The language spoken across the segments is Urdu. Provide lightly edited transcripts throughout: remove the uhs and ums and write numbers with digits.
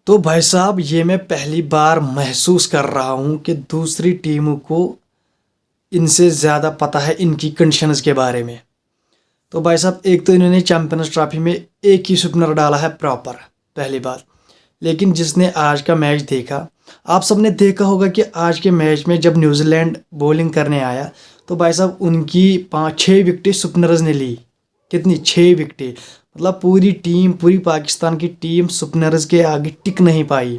تو بھائی صاحب یہ میں پہلی بار محسوس کر رہا ہوں کہ دوسری ٹیموں کو ان سے زیادہ پتہ ہے ان کی کنڈیشنز کے بارے میں. تو بھائی صاحب ایک تو انہوں نے چیمپئنز ٹرافی میں ایک ہی سپنر ڈالا ہے پراپر، پہلی بات. لیکن جس نے آج کا میچ دیکھا، آپ سب نے دیکھا ہوگا کہ آج کے میچ میں جب نیوزی لینڈ بولنگ کرنے آیا تو بھائی صاحب ان کی 5-6 وکٹیں سپنرز نے لی. کتنی؟ 6 وکٹیں. مطلب پوری ٹیم، پوری پاکستان کی ٹیم سپنرز کے آگے ٹک نہیں پائی،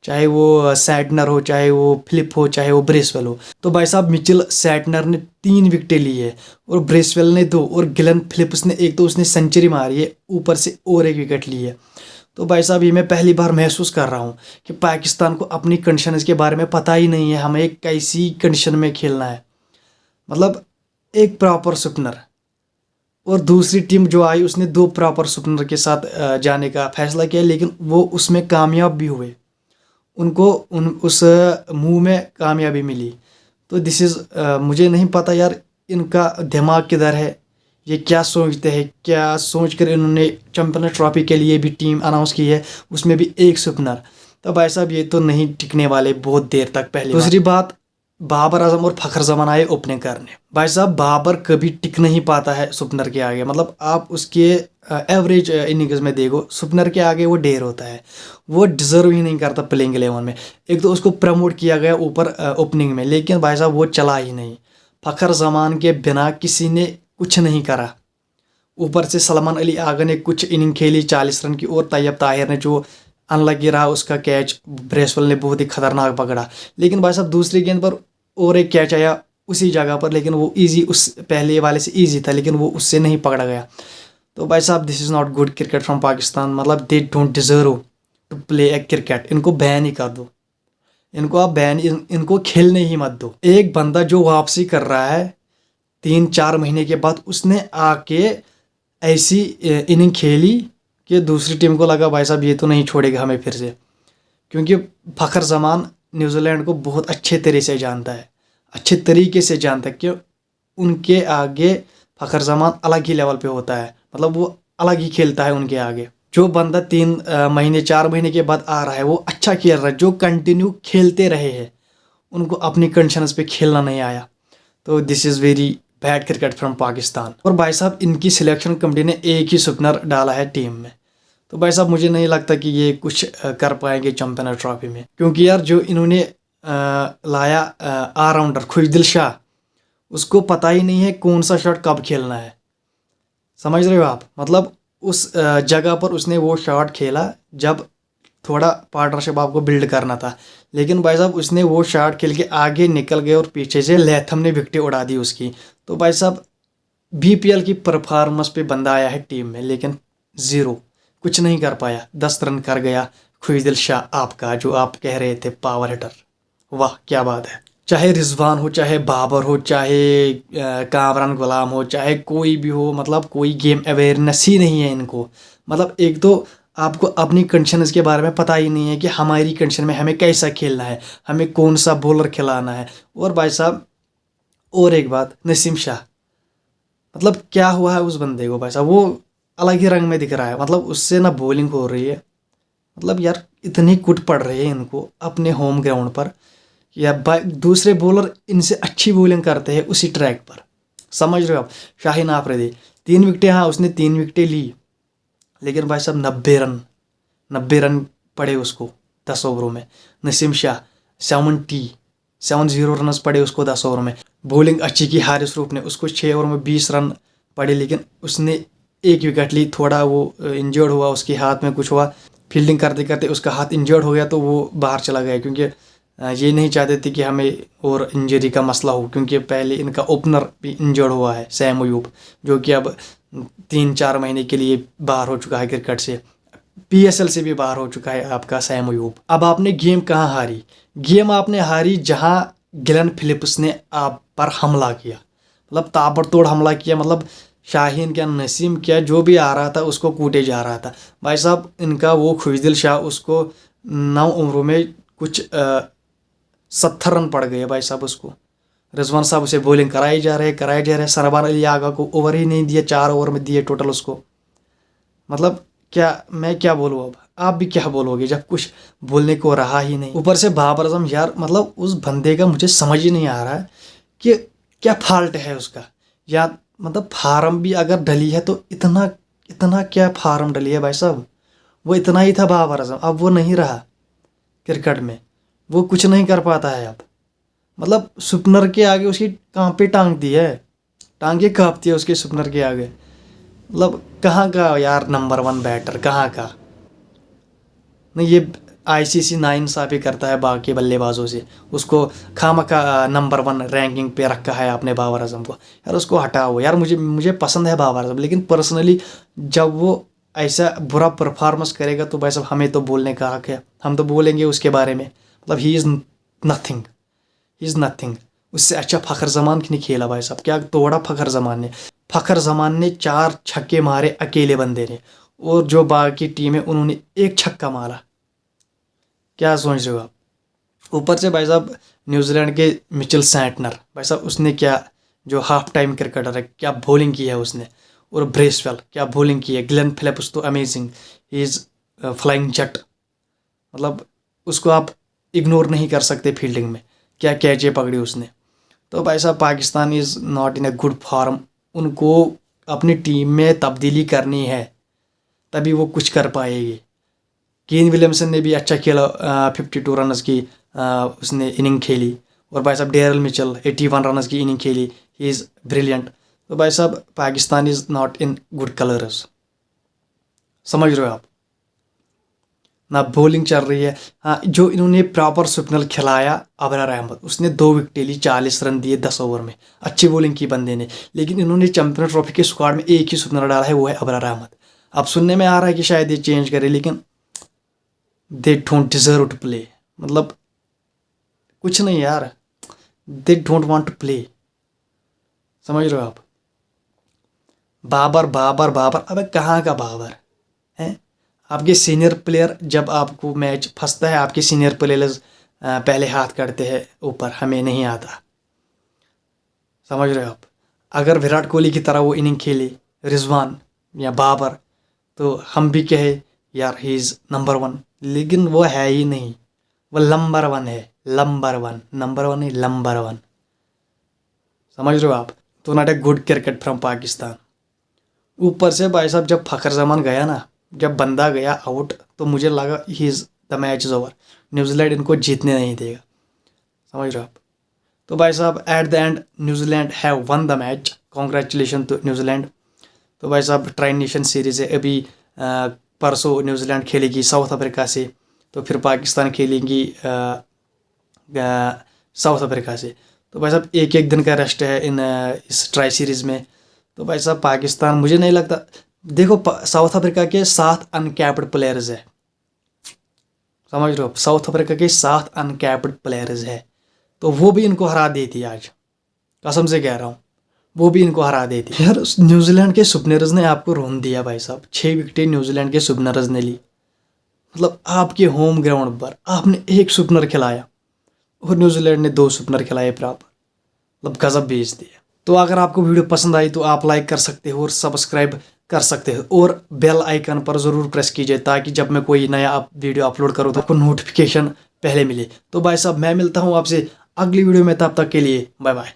چاہے وہ سیٹنر ہو، چاہے وہ فلپ ہو، چاہے وہ بریسویل ہو. تو بھائی صاحب مچل سیٹنر نے 3 وکٹیں لی ہے اور بریسویل نے 2 اور گلن فلپس نے ایک، تو اس نے سنچری ماری ہے، اوپر سے اور ایک وکٹ لی ہے. تو بھائی صاحب یہ میں پہلی بار محسوس کر رہا ہوں کہ پاکستان کو اپنی کنڈیشنز کے بارے میں پتہ ہی نہیں ہے، ہمیں کیسی کنڈیشن میں کھیلنا ہے. مطلب ایک پراپر سپنر اور دوسری ٹیم جو آئی اس نے 2 پراپر سپنر کے ساتھ جانے کا فیصلہ کیا، لیکن وہ اس میں کامیاب بھی ہوئے، ان کو اس موو میں کامیابی ملی. تو مجھے نہیں پتہ یار ان کا دماغ کدھر ہے، یہ کیا سوچتے ہیں، کیا سوچ کر انہوں نے چیمپئنز ٹرافی کے لیے بھی ٹیم اناؤنس کی ہے، اس میں بھی ایک سپنر. تو بھائی صاحب یہ تو نہیں ٹکنے والے بہت دیر تک. پہلے دوسری بات، بابر اعظم اور فخر زمان آئے اوپننگ کرنے. بھائی صاحب بابر کبھی ٹک نہیں پاتا ہے سپنر کے آگے. مطلب آپ اس کے ایوریج اننگز میں دیکھو، سپنر کے آگے وہ ڈیر ہوتا ہے، وہ ڈیزرو ہی نہیں کرتا پلینگ 11 میں. ایک تو اس کو پروموٹ کیا گیا اوپر اوپننگ میں، لیکن بھائی صاحب وہ چلا ہی نہیں. فخر زمان کے بنا کسی نے کچھ نہیں کرا. اوپر سے سلمان علی آغا نے کچھ اننگ کھیلی 40 رن کی، اور طیب طاہر نے جو ان لگی رہا اس کا کیچ بریسویل نے بہت ہی خطرناک پکڑا. لیکن بھائی صاحب دوسری گیند پر اور ایک کیچ آیا اسی جگہ پر، لیکن وہ ایزی، اس پہلے والے سے ایزی تھا، لیکن وہ اس سے نہیں پکڑا گیا. تو بھائی صاحب this is not good cricket from Pakistan. مطلب they don't deserve to play a cricket. ان کو بین ہی کر دو، ان کو آپ بین، ان کو کھیلنے ہی مت دو. ایک بندہ جو واپسی کر رہا ہے 3-4 مہینے کے بعد، اس نے آ کے ایسی اننگ کھیلی کہ دوسری ٹیم کو لگا بھائی صاحب یہ تو نہیں چھوڑے گا ہمیں پھر سے. کیونکہ فخر زمان نیوزی لینڈ کو بہت اچھے طرح سے جانتا ہے، اچھے طریقے سے جانتا ہے کہ ان کے آگے فخر زمان الگ ہی لیول پہ ہوتا ہے. مطلب وہ الگ ہی کھیلتا ہے ان کے آگے. جو بندہ 3 مہینے 4 مہینے کے بعد آ رہا ہے وہ اچھا کھیل رہا ہے، جو کنٹینیو کھیلتے رہے ہیں ان کو اپنی کنڈیشنز پہ کھیلنا نہیں آیا. تو this is very bad cricket from Pakistan. اور بھائی صاحب ان کی سلیکشن کمیٹی نے ایک ہی سپنر ڈالا ہے ٹیم میں. تو بھائی صاحب مجھے نہیں لگتا کہ یہ کچھ کر پائیں گے چیمپئنز ٹرافی میں، کیونکہ یار جو انہوں نے لایا آل راؤنڈر خوشدل شاہ، اس کو پتہ ہی نہیں ہے کون سا شاٹ کب کھیلنا ہے. سمجھ رہے ہو آپ؟ مطلب اس جگہ پر اس نے وہ شاٹ کھیلا جب تھوڑا پارٹنرشپ آپ کو بلڈ کرنا تھا، لیکن بھائی صاحب اس نے وہ شاٹ کھیل کے آگے نکل گئے اور پیچھے سے لیتھم نے وکٹیں اڑا دی اس کی. تو بھائی صاحب BPL کی پرفارمنس پہ بندہ آیا ہے ٹیم میں، لیکن زیرو، کچھ نہیں کر پایا. 10 رن کر گیا خوشدل شاہ آپ کا، جو آپ کہہ رہے تھے پاور ہٹر. واہ کیا بات ہے. چاہے رضوان ہو، چاہے بابر ہو، چاہے کامران غلام ہو، چاہے کوئی بھی ہو، مطلب کوئی گیم اویئرنیس ہی نہیں ہے ان کو. مطلب ایک تو آپ کو اپنی کنڈیشنز کے بارے میں پتہ ہی نہیں ہے کہ ہماری کنڈیشن میں ہمیں کیسا کھیلنا ہے، ہمیں کون سا بولر کھلانا ہے. اور بھائی صاحب اور ایک بات، نسیم شاہ، مطلب کیا ہوا ہے اس بندے کو بھائی صاحب؟ وہ الگ ہی رنگ میں دکھ رہا ہے. مطلب اس سے نہ بولنگ ہو رہی ہے. مطلب یار اتنی کٹ پڑ رہی ہے ان کو اپنے ہوم گراؤنڈ پر، یا دوسرے بولر ان سے اچھی بولنگ کرتے ہیں اسی ٹریک پر. سمجھ رہے ہو آپ؟ شاہین آفریدی 3 وکٹیں، ہاں اس نے 3 وکٹیں لی، لیکن بھائی صاحب 90 رن پڑے اس کو 10 اووروں میں. نسیم شاہ 70 رنز پڑے اس کو 10 اوور میں. بولنگ اچھی کی حارث روف نے، اس کو 6 اوور میں 20 رن پڑے، لیکن اس نے 1 وکٹ لی. تھوڑا وہ انجرڈ ہوا، اس کے ہاتھ میں کچھ ہوا، فیلڈنگ کرتے کرتے اس کا ہاتھ انجرڈ ہو گیا تو وہ باہر چلا گیا. کیونکہ یہ نہیں چاہتے تھے کہ ہمیں اور انجری کا مسئلہ ہو، کیونکہ پہلے ان کا اوپنر بھی انجرڈ ہوا ہے سیم ایوب، جو کہ اب 3-4 مہینے کے لیے باہر ہو چکا ہے کرکٹ سے. PSL سے بھی باہر ہو چکا ہے آپ کا سیم ایوب. اب آپ نے گیم کہاں ہاری؟ گیم آپ نے ہاری جہاں گلن فلپس نے آپ پر حملہ کیا، مطلب تابڑ توڑ حملہ کیا. مطلب شاہین کیا، نسیم کیا، جو بھی آ رہا تھا اس کو کوٹے جا رہا تھا. بھائی صاحب ان کا وہ خوشدل شاہ، اس کو 9 اووروں میں کچھ 70 رن پڑ گئے بھائی صاحب اس کو. رضوان صاحب اسے بولنگ کرائے جا رہے. سربان علی آغا کو اوور ہی نہیں دیا، 4 اوور میں دیے ٹوٹل اس کو. مطلب کیا میں کیا بولوں اب. آپ بھی کیا بولو گے جب کچھ بولنے کو رہا ہی نہیں. اوپر سے بابر اعظم یار مطلب اس بندے کا مجھے سمجھ ہی نہیں آ رہا ہے کہ کیا فالٹ ہے اس کا. یا مطلب فارم بھی اگر ڈلی ہے تو اتنا کیا فارم ڈلی ہے بھائی صاحب. وہ اتنا ہی تھا بابر اعظم, اب وہ نہیں رہا کرکٹ میں, وہ کچھ نہیں کر پاتا ہے اب. مطلب سپنر کے آگے اس کی کہاں پہ ٹانگ دی ہے, ٹانگیں کانپتی ہے اس کے سپنر کے آگے. مطلب کہاں کا یار نمبر 1 بیٹر, کہاں کا. نہیں یہ ICC ناانصافی کرتا ہے باقی بلے بازوں سے. اس کو خامخواہ نمبر 1 رینکنگ پہ رکھا ہے آپ نے بابر اعظم کو. یار اس کو ہٹاؤ یار. مجھے پسند ہے بابر اعظم, لیکن پرسنلی جب وہ ایسا برا پرفارمنس کرے گا تو بھائی صاحب ہمیں تو بولنے کا حق ہے, ہم تو بولیں گے اس کے بارے میں. مطلب ہی از نتھنگ. اس سے اچھا فخر زمان کی نہیں کھیلا بھائی صاحب. کیا توڑا فخر زمان نے. فخر زمان نے 4 چھکے مارے اکیلے بندے نے, اور جو باقی ٹیم ہے انہوں نے 1 چھکا مارا. کیا سوچ رہے ہو آپ. اوپر سے بھائی صاحب نیوزی لینڈ کے مچل سینٹنر بھائی صاحب, اس نے کیا جو ہاف ٹائم کرکٹر ہے کیا بولنگ کی ہے اس نے. اور بریسویل کیا بولنگ کی ہے. گلین فلپس تو امیزنگ, ہی از فلائنگ جٹ. مطلب اس کو آپ اگنور نہیں کر سکتے فیلڈنگ میں, کیا کیچیں پکڑی اس نے. تو بھائی صاحب Pakistan is not in a good form. ان کو اپنی ٹیم میں تبدیلی کرنی ہے تبھی وہ کچھ کر پائے گی. کین ولیمسن نے بھی اچھا کھیلا, 52 رنز کی اس نے اننگ کھیلی. اور بھائی صاحب ڈیرل مچل 81 رنز کی اننگ کھیلی, ہی از بریلینٹ. تو بھائی صاحب Pakistan is not in good colours. سمجھ رہے ہو آپ. نہ بولنگ چل رہی ہے. ہاں جو انہوں نے پراپر سپنل کھلایا ابرار احمد, اس نے 2 وکٹیں لی, 40 رن دیے 10 اوور میں. اچھی بولنگ کی بندے نے, لیکن انہوں نے چیمپئن ٹرافی کے اسکواڈ میں ایک ہی سپنر ڈالا ہے, وہ ہے ابرار احمد. اب سننے میں آ رہا ہے کہ شاید یہ چینج کرے, لیکن they don't deserve to play. مطلب کچھ نہیں یار, they don't want to play. سمجھ رہے ہو آپ. بابر ابے کہاں کا بابر ہے. آپ کے سینئر پلیئر جب آپ کو میچ پھنستا ہے, آپ کے سینئر پلیئرز پہلے ہاتھ کرتے ہیں اوپر, ہمیں نہیں آتا. سمجھ رہے ہو آپ. اگر وراٹ کوہلی کی طرح وہ اننگ کھیلے, رضوان یا بابر, تو ہم بھی کہے یار ہی از نمبر 1. لیکن وہ ہے ہی نہیں, وہ نمبر 1 ہے. نمبر 1 نہیں, نمبر 1. سمجھ رہے ہو آپ. تو not a good cricket from Pakistan. اوپر سے بھائی صاحب جب فخر زمان گیا نا, جب بندہ گیا آؤٹ, تو مجھے لگا ہی از دا میچ از اوور. نیوزی لینڈ ان کو جیتنے نہیں دے گا. سمجھ رہے ہو آپ. تو بھائی صاحب at the end New Zealand have won the match. Congratulation to New Zealand. تو بھائی صاحب ٹرائی نیشن سیریز ہے ابھی, پرسوں نیوزی لینڈ کھیلے گی ساؤتھ افریقہ سے, تو پھر پاکستان کھیلیں گی ساؤتھ افریقہ سے. تو بھائی صاحب ایک دن کا ریسٹ ہے اس ٹرائی سیریز میں. تو بھائی صاحب پاکستان مجھے نہیں لگتا, دیکھو ساؤتھ افریقہ کے 7 انکیپڈ پلیئرز ہیں. سمجھ رہے ہو. ساؤتھ افریقہ کے 7 انکیپڈ پلیئرز ہیں, تو وہ بھی ان کو ہرا دیتی آج, قسم سے کہہ رہا ہوں, وہ بھی ان کو ہرا دیتی. یار نیوزی لینڈ کے سپنرز نے آپ کو رون دیا بھائی صاحب. 6 وکٹیں نیوزی لینڈ کے سپنرز نے لی. مطلب آپ کے ہوم گراؤنڈ پر آپ نے 1 سپنر کھلایا, اور نیوزی لینڈ نے 2 سپنر کھلائے پراپر. مطلب غضب بیچ دیا. تو اگر آپ کو ویڈیو پسند آئی تو آپ لائک کر سکتے ہو اور سبسکرائب کر سکتے ہو, اور بیل آئیکن پر ضرور پریس کیجیے تاکہ جب میں کوئی نیا ویڈیو اپلوڈ کروں تو آپ کو نوٹیفیکیشن پہلے ملے. تو بھائی صاحب میں ملتا ہوں آپ سے اگلی ویڈیو میں, تب تک کے لیے بائے بائے.